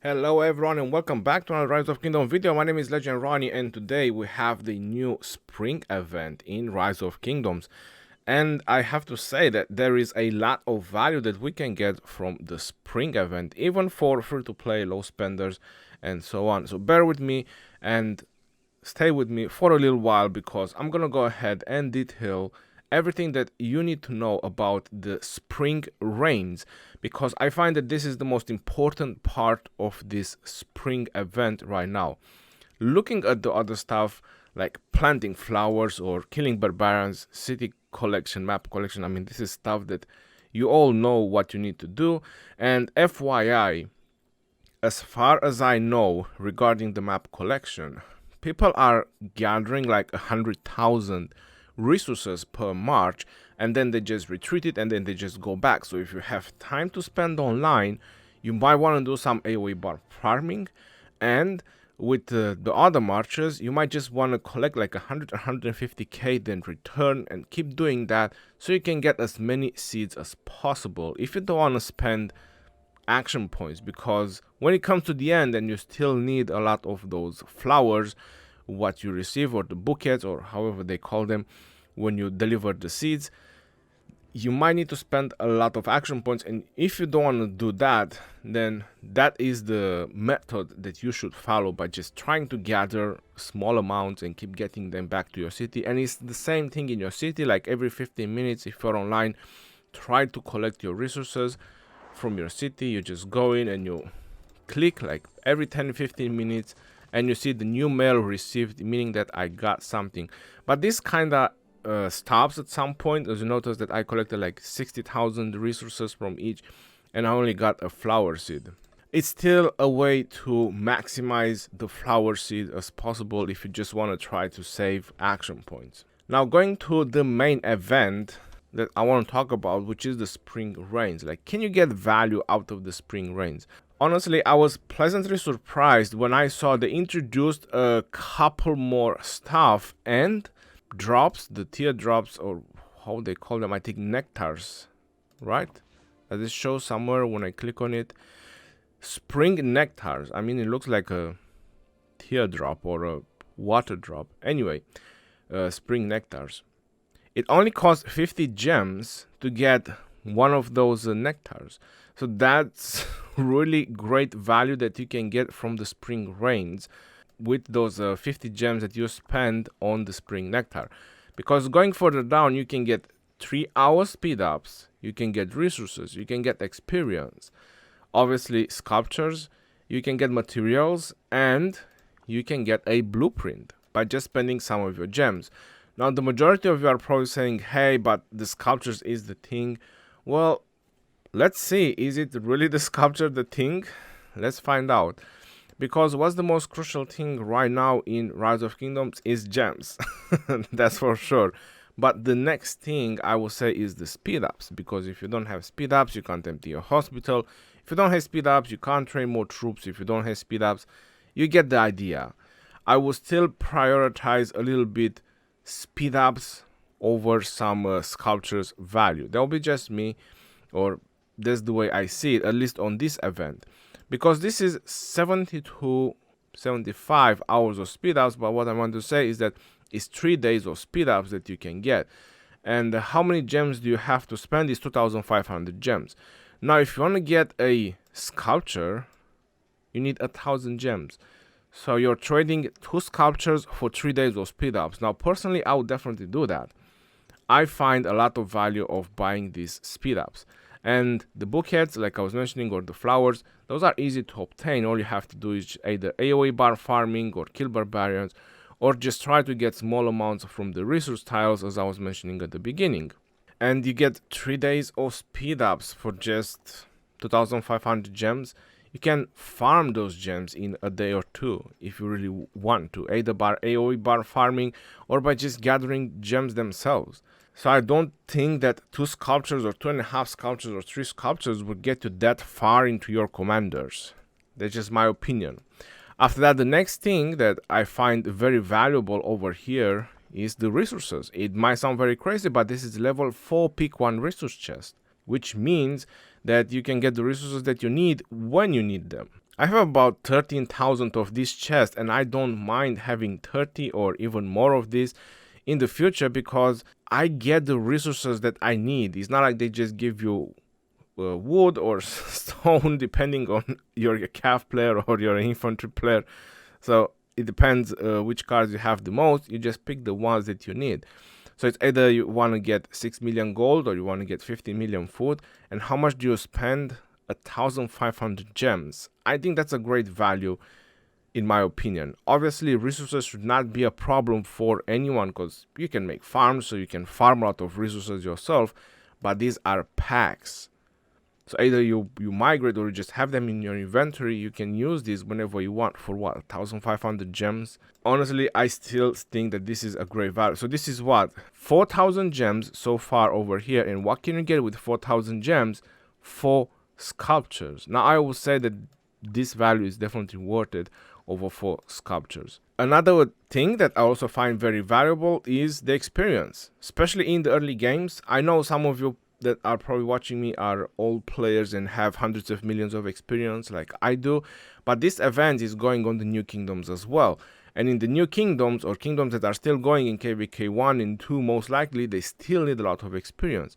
Hello everyone and welcome back to another Rise of Kingdom video. My name is Legend Ronnie and today we have the new spring event in Rise of Kingdoms. And I have to say that there is a lot of value that we can get from the spring event, even for free-to-play, low spenders and so on. So bear with me and stay with me for a little while because I'm gonna go ahead and detail everything that you need to know about the spring rains, because I find that this is the most important part of this spring event right now. Looking at the other stuff like planting flowers or killing barbarians, city collection, map collection, I mean, this is stuff that you all know what you need to do. And FYI, as far as I know regarding the map collection, people are gathering like 100,000 resources per march, and then they just retreat it and then they just go back. So if you have time to spend online, you might want to do some AoE bar farming, and with the other marches you might just want to collect like 150k, then return and keep doing that so you can get as many seeds as possible if you don't want to spend action points, because when it comes to the end and you still need a lot of those flowers, what you receive, or the bouquets, or however they call them, when you deliver the seeds, you might need to spend a lot of action points. And if you don't want to do that, then that is the method that you should follow, by just trying to gather small amounts and keep getting them back to your city. And it's the same thing in your city, like every 15 minutes if you're online, try to collect your resources from your city. You just go in and you click like every 10-15 minutes and you see the new mail received, meaning that I got something. But this kind of stops at some point, as you notice that I collected like 60,000 resources from each and I only got a flower seed. It's still a way to maximize the flower seed as possible if you just want to try to save action points. Now going to the main event that I want to talk about, which is the spring rains. Like, can you get value out of the spring rains? Honestly, I was pleasantly surprised when I saw they introduced a couple more stuff and drops, the teardrops, or how they call them, I think nectars, right? As it shows somewhere when I click on it, spring nectars. I mean, it looks like a teardrop or a water drop. Anyway, spring nectars. It only costs 50 gems to get one of those nectars. So that's really great value that you can get from the spring rains with those 50 gems that you spend on the spring nectar. Because going further down, you can get 3 hour speed ups, you can get resources, you can get experience, obviously sculptures, you can get materials, and you can get a blueprint by just spending some of your gems. Now, the majority of you are probably saying, hey, but the sculptures is the thing. Well, let's see, is it really the sculpture the thing? Let's find out. Because what's the most crucial thing right now in Rise of Kingdoms is gems. That's for sure. But the next thing I will say is the speed ups. Because if you don't have speed ups, you can't empty your hospital. If you don't have speed ups, you can't train more troops. If you don't have speed ups, you get the idea. I will still prioritize a little bit speed ups over some sculptures value. That will be just me, or that's the way I see it, at least on this event, because this is 70 to 75 hours of speed ups. But what I want to say is that it's 3 days of speed ups that you can get. And how many gems do you have to spend? Is 2,500 gems. Now if you want to get a sculpture, you need 1,000 gems. So you're trading 2 sculptures for 3 days of speed ups. Now personally, I would definitely do that. I find a lot of value of buying these speed ups. And the bouquets, like I was mentioning, or the flowers, those are easy to obtain. All you have to do is either AoE bar farming or kill barbarians, or just try to get small amounts from the resource tiles, as I was mentioning at the beginning. And you get 3 days of speed ups for just 2,500 gems. You can farm those gems in a day or two if you really want to, either by AoE bar farming or by just gathering gems themselves. So I don't think that 2 sculptures or 2.5 sculptures or 3 sculptures would get you that far into your commanders. That's just my opinion. After that, the next thing that I find very valuable over here is the resources. It might sound very crazy, but this is level 4 pick 1 resource chest, which means that you can get the resources that you need when you need them. I have about 13,000 of these chests, and I don't mind having 30 or even more of these in the future because I get the resources that I need. It's not like they just give you wood or stone depending on you're a cav player or you're an infantry player. So it depends which cards you have the most. You just pick the ones that you need. So it's either you want to get 6 million gold or you want to get 50 million food. And how much do you spend? 1,500 gems. I think that's a great value in my opinion. Obviously, resources should not be a problem for anyone because you can make farms, so you can farm a lot of resources yourself, but these are packs. So either you migrate or you just have them in your inventory. You can use these whenever you want for what, 1,500 gems. Honestly, I still think that this is a great value. So this is what, 4,000 gems so far over here. And what can you get with 4,000 gems? 4 sculptures. Now I will say that this value is definitely worth it over 4 sculptures. Another thing that I also find very valuable is the experience, especially in the early games. I know some of you that are probably watching me are old players and have hundreds of millions of experience like I do, but this event is going on the new kingdoms as well. And in the new kingdoms, or kingdoms that are still going in KVK 1 and 2 most likely, they still need a lot of experience.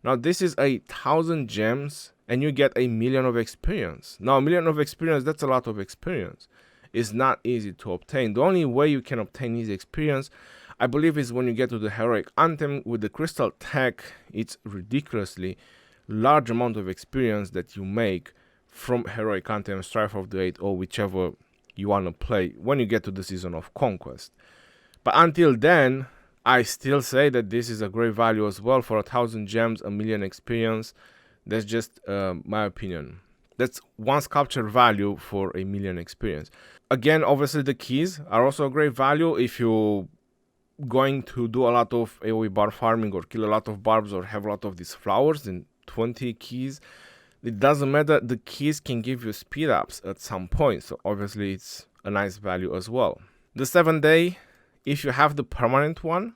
Now this is 1,000 gems and you get 1,000,000 of experience. Now 1,000,000 of experience, that's a lot of experience. It's not easy to obtain. The only way you can obtain easy experience, I believe, is when you get to the heroic Anthem with the crystal tech. It's ridiculously large amount of experience that you make from heroic Anthem, Strife of the Eight, or whichever you want to play when you get to the Season of Conquest. But until then, I still say that this is a great value as well. For 1,000 gems, 1,000,000 experience. That's just my opinion. That's one sculpture value for 1,000,000 experience. Again, obviously the keys are also a great value if you're going to do a lot of AoE barb farming or kill a lot of barbs or have a lot of these flowers and 20 keys. It doesn't matter, the keys can give you speed ups at some point, so obviously it's a nice value as well. The 7-day, if you have the permanent one,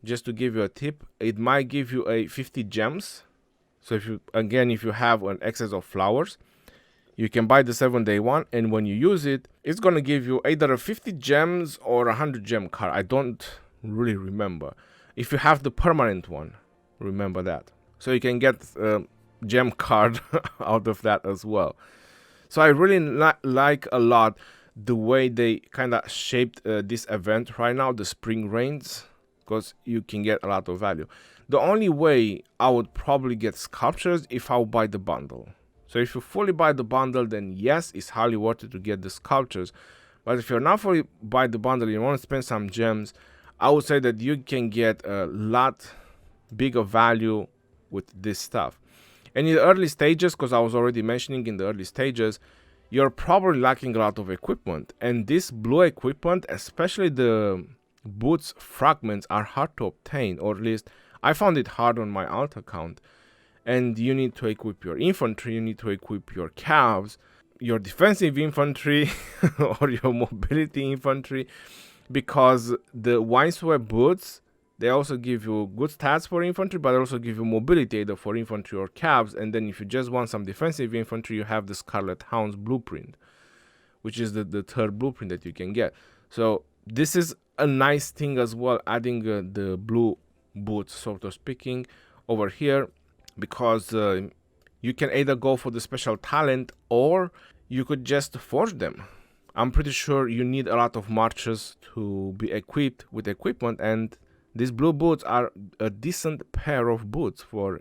just to give you a tip, it might give you a 50 gems. So if you have an excess of flowers, you can buy the 7-day one, and when you use it, it's gonna give you either a 50 gems or a 100 gem card. I don't really remember. If you have the permanent one, remember that. So you can get a gem card out of that as well. So I really like a lot the way they kind of shaped this event right now, the spring rains, because you can get a lot of value. The only way I would probably get sculptures if I would buy the bundle. So if you fully buy the bundle, then yes, it's highly worth it to get the sculptures. But if you're not fully buy the bundle and you want to spend some gems, I would say that you can get a lot bigger value with this stuff. And in the early stages, because I was already mentioning in the early stages, you're probably lacking a lot of equipment. And this blue equipment, especially the boots fragments, are hard to obtain, or at least I found it hard on my alt account. And you need to equip your infantry, you need to equip your calves, your defensive infantry, or your mobility infantry, because the Wineswept boots, they also give you good stats for infantry, but they also give you mobility either for infantry or calves. And then if you just want some defensive infantry, you have the Scarlet Hound's blueprint, which is the third blueprint that you can get. So this is a nice thing as well, adding the blue boots, sort of speaking, over here, because you can either go for the special talent or you could just forge them. I'm pretty sure you need a lot of marches to be equipped with equipment, and these blue boots are a decent pair of boots for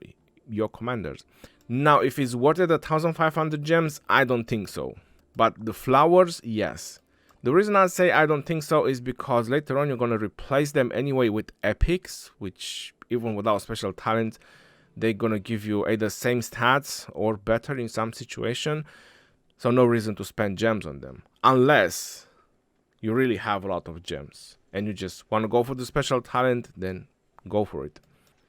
your commanders. Now, if it's worth it 1,500 gems, I don't think so. But the flowers, yes. The reason I say I don't think so is because later on you're going to replace them anyway with epics, which even without special talent, they're going to give you either same stats or better in some situation. So no reason to spend gems on them. Unless you really have a lot of gems and you just want to go for the special talent, then go for it.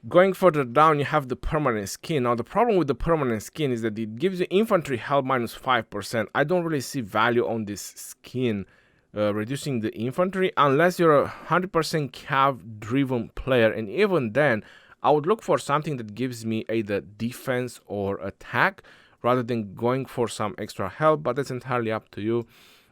Going further down, you have the permanent skin. Now the problem with the permanent skin is that it gives you infantry health minus 5%. I don't really see value on this skin reducing the infantry unless you're a 100% cav driven player, and even then I would look for something that gives me either defense or attack rather than going for some extra health, but that's entirely up to you.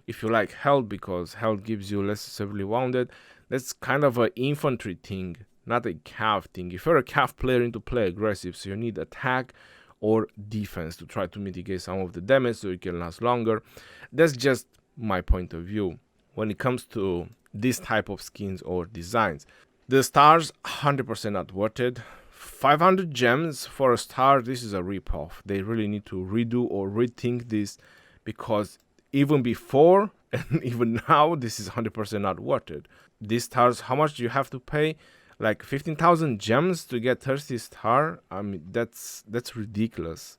If you like health because health gives you less severely wounded, that's kind of an infantry thing, not a cav thing. If you're a cav player, you need to play aggressive, so you need attack or defense to try to mitigate some of the damage so you can last longer. That's just my point of view when it comes to this type of skins or designs. The stars, 100% not worth it. 500 gems for a star, this is a ripoff. They really need to redo or rethink this, because even before and even now, this is 100% not worth it. These stars, how much do you have to pay? Like 15,000 gems to get 30 star? I mean, that's ridiculous.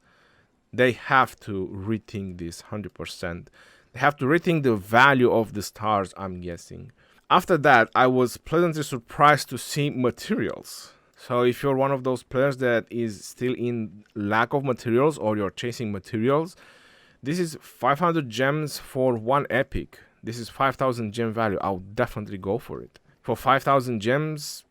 They have to rethink this 100%. They have to rethink the value of the stars, I'm guessing. After that, I was pleasantly surprised to see materials. So if you're one of those players that is still in lack of materials or you're chasing materials, this is 500 gems for one epic. This is 5,000 gem value. I'll definitely go for it. For 5,000 gems,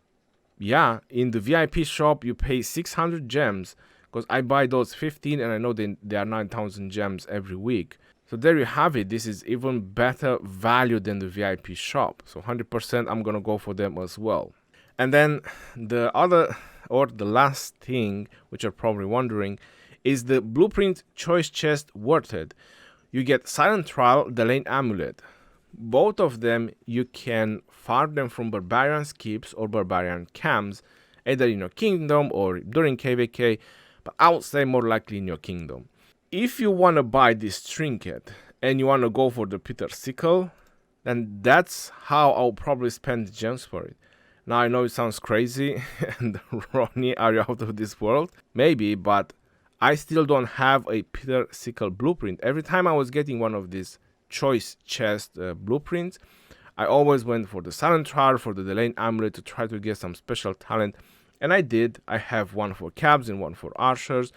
yeah, in the VIP shop you pay 600 gems, because I buy those 15 and I know they are 9,000 gems every week. So there you have it. This is even better value than the VIP shop. So 100% I'm gonna go for them as well. And then the other, or the last thing, which you're probably wondering, is the blueprint choice chest worth it? You get Silent Trial, the Lane Amulet. Both of them you can farm them from Barbarian Skips or Barbarian Camps, either in your kingdom or during KVK, but I would say more likely in your kingdom. If you want to buy this trinket and you want to go for the Peter Sickle, then that's how I'll probably spend gems for it. Now I know it sounds crazy and Ronnie, are you out of this world? Maybe, but I still don't have a Peter Sickle blueprint. Every time I was getting one of these choice chest blueprints, I always went for the Silent Trial, for the Delane Amulet to try to get some special talent. And I did. I have one for cabs and one for archers.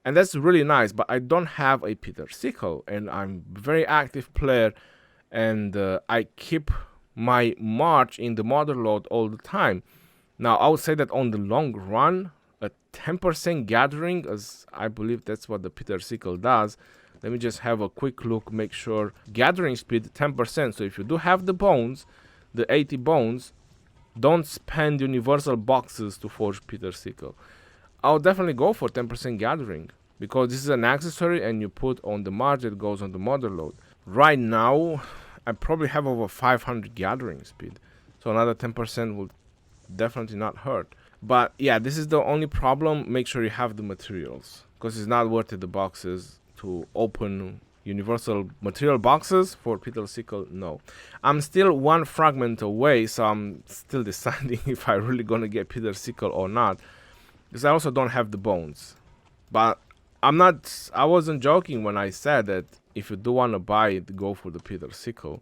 And that's really nice, but I don't have a Peter Sickle. And I'm a very active player. And I keep my march in the mother load all the time. Now, I would say that on the long run, a 10% gathering, as I believe that's what the Peter Sickle does. Let me just have a quick look, make sure. Gathering speed 10%. So if you do have the bones, the 80 bones, don't spend universal boxes to forge Peter Sickle. I'll definitely go for 10% gathering, because this is an accessory and you put on the march that goes on the mother load. Right now, I probably have over 500 gathering speed. So another 10% will definitely not hurt. But yeah, this is the only problem. Make sure you have the materials, because it's not worth it, the boxes, to open universal material boxes for Peter Sickle. No, I'm still one fragment away, so I'm still deciding if I'm really gonna get Peter Sickle or not, because I also don't have the bones. But I wasn't joking when I said that if you do want to buy it, go for the Peter Sickle,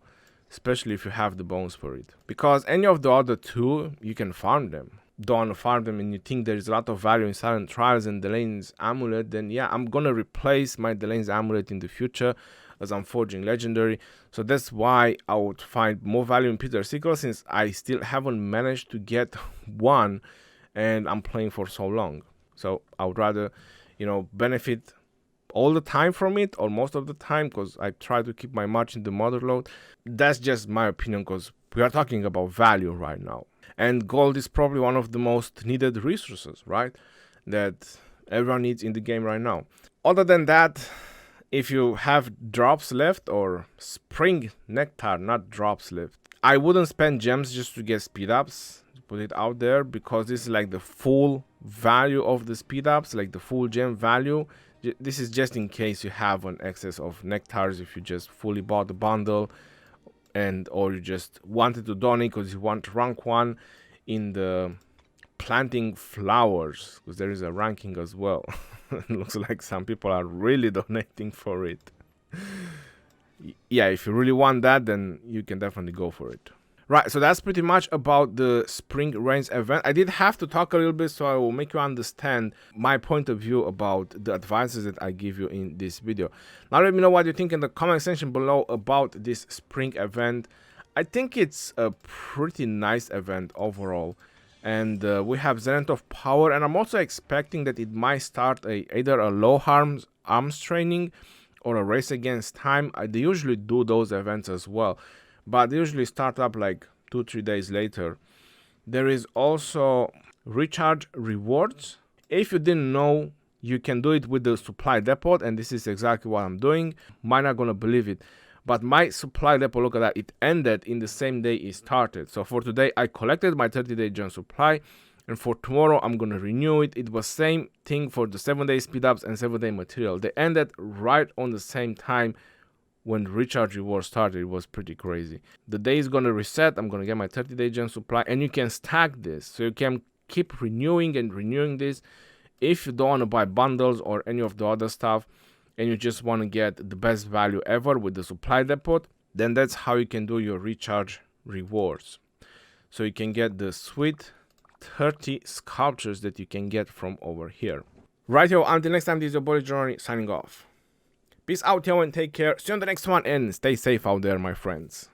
especially if you have the bones for it, because any of the other two you can farm them. Don't want to farm them and you think there is a lot of value in Silent Trials and Delane's Amulet, then yeah, I'm gonna replace my Delane's Amulet in the future as I'm forging Legendary. So that's why I would find more value in Peter Sickle, since I still haven't managed to get one and I'm playing for so long. So I would rather, benefit all the time from it, or most of the time, because I try to keep my march in the mother load. That's just my opinion, because we are talking about value right now. And gold is probably one of the most needed resources, right? That everyone needs in the game right now. Other than that, if you have drops left, or spring nectar, not drops left, I wouldn't spend gems just to get speed ups, to put it out there, because this is like the full value of the speed ups, like the full gem value. This is just in case you have an excess of nectars, if you just fully bought the bundle, or you just wanted to donate because you want rank 1 in the planting flowers, because there is a ranking as well. It looks like some people are really donating for it. Yeah, if you really want that, then you can definitely go for it. Right, so that's pretty much about the Spring Rains event. I did have to talk a little bit, so I will make you understand my point of view about the advices that I give you in this video. Now let me know what you think in the comment section below about this Spring event. I think it's a pretty nice event overall. And we have Zenith of Power, and I'm also expecting that it might start either a low harm arms training or a race against time, they usually do those events as well, but they usually start up like 2-3 days later. There is also recharge rewards. If you didn't know, you can do it with the supply depot, and this is exactly what I'm doing. Might not gonna believe it, but my supply depot, look at that, it ended in the same day it started. So for today I collected my 30-day gen supply, and for tomorrow I'm gonna renew it. It was same thing for the 7-day speed ups and 7-day material. They ended right on the same time when the recharge reward started. It was pretty crazy. The day is gonna reset, I'm gonna get my 30-day gen supply, and you can stack this, so you can keep renewing and renewing this. If you don't want to buy bundles or any of the other stuff, and you just want to get the best value ever with the supply depot, then that's how you can do your recharge rewards. So you can get the sweet 30 sculptures that you can get from over here. Right, yo, until next time, this is your boy Johnny signing off. Peace out, yo, and take care. See you on the next one, and stay safe out there, my friends.